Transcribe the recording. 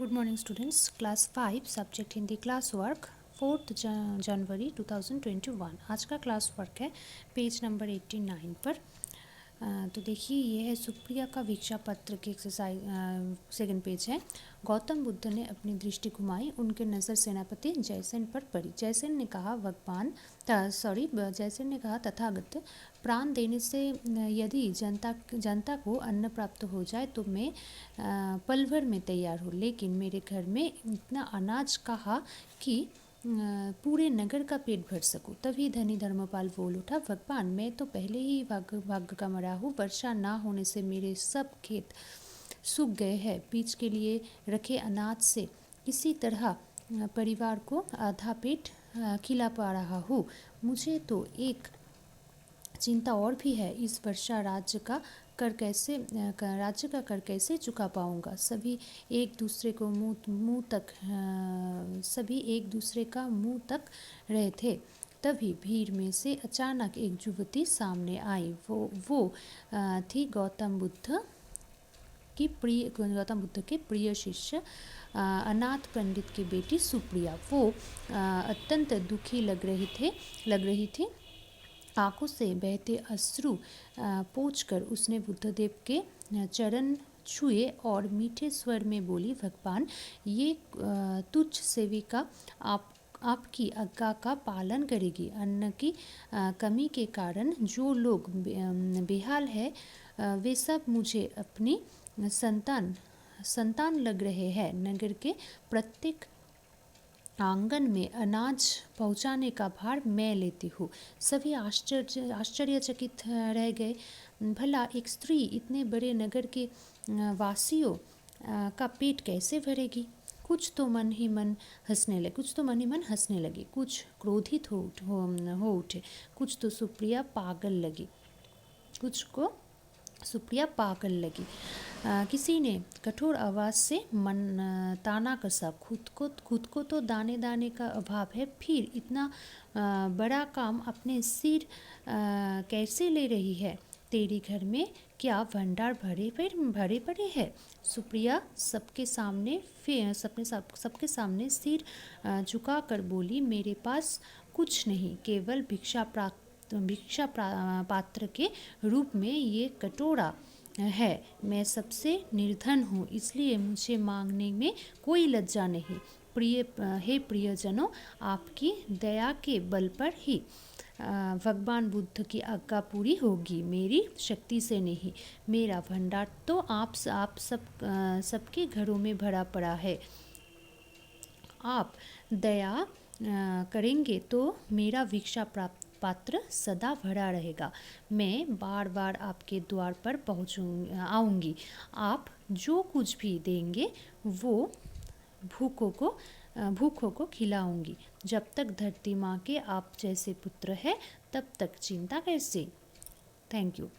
Good morning students, class 5 subject Hindi class work 4th जनवरी 2021। आज का class work है page number 89 पर। तो देखिए ये है सुप्रिया का वीक्षा पत्र के एक्सरसाइज सेकंड पेज है। गौतम बुद्ध ने अपनी दृष्टि घुमाई, उनके नज़र सेनापति जयसेन पर पड़ी। जयसेन ने कहा जयसेन ने कहा तथागत, प्राण देने से यदि जनता को अन्न प्राप्त हो जाए तो मैं पल भर में तैयार हूँ, लेकिन मेरे घर में इतना अनाज कहा कि पूरे नगर का पेट भर सकूं। तभी धनी धर्मपाल बोल उठा, भगवान मैं तो पहले ही भाग्य का मरा हूँ। वर्षा ना होने से मेरे सब खेत सूख गए हैं। बीज के लिए रखे अनाज से इसी तरह परिवार को आधा पेट खिला पा रहा हूँ। मुझे तो एक चिंता और भी है, इस वर्षा राज्य का कर कैसे चुका पाऊंगा। सभी एक दूसरे का मुंह तक रहे थे। तभी भीड़ में से अचानक एक युवती सामने आई। वो थी गौतम बुद्ध के प्रिय शिष्य अनाथ पंडित की बेटी सुप्रिया। वो अत्यंत दुखी लग रही थी। आंखों से बहते अश्रु पोंछकर उसने बुद्धदेव के चरण छुए और मीठे स्वर में बोली, भगवान ये तुच्छ सेविका आपकी आज्ञा का पालन करेगी। अन्न की कमी के कारण जो लोग बेहाल है वे सब मुझे अपनी संतान लग रहे हैं। नगर के प्रत्येक आंगन में अनाज पहुंचाने का भार मैं लेती हूँ। सभी आश्चर्यचकित रह गए। भला एक स्त्री इतने बड़े नगर के वासियों का पेट कैसे भरेगी। कुछ तो मन ही मन हंसने लगे, कुछ क्रोधित हो उठे, कुछ तो सुप्रिया पागल लगी। किसी ने कठोर आवाज़ से ताना कसा, खुद को तो दाने दाने का अभाव है, फिर इतना बड़ा काम अपने सिर कैसे ले रही है। तेरी घर में क्या भंडार भरे पड़े हैं। सुप्रिया सबके सामने सिर झुकाकर बोली, मेरे पास कुछ नहीं, केवल भिक्षा पात्र के रूप में ये कटोरा है। मैं सबसे निर्धन हूँ, इसलिए मुझे मांगने में कोई लज्जा नहीं। प्रियजनों, आपकी दया के बल पर ही भगवान बुद्ध की आज्ञा पूरी होगी, मेरी शक्ति से नहीं। मेरा भंडार तो आप सबके घरों में भरा पड़ा है। आप दया करेंगे तो मेरा भिक्षा पात्र सदा भरा रहेगा। मैं बार बार आपके द्वार पर आऊँगी। आप जो कुछ भी देंगे वो भूखों को खिलाऊंगी। जब तक धरती माँ के आप जैसे पुत्र है तब तक चिंता कैसे। Thank you.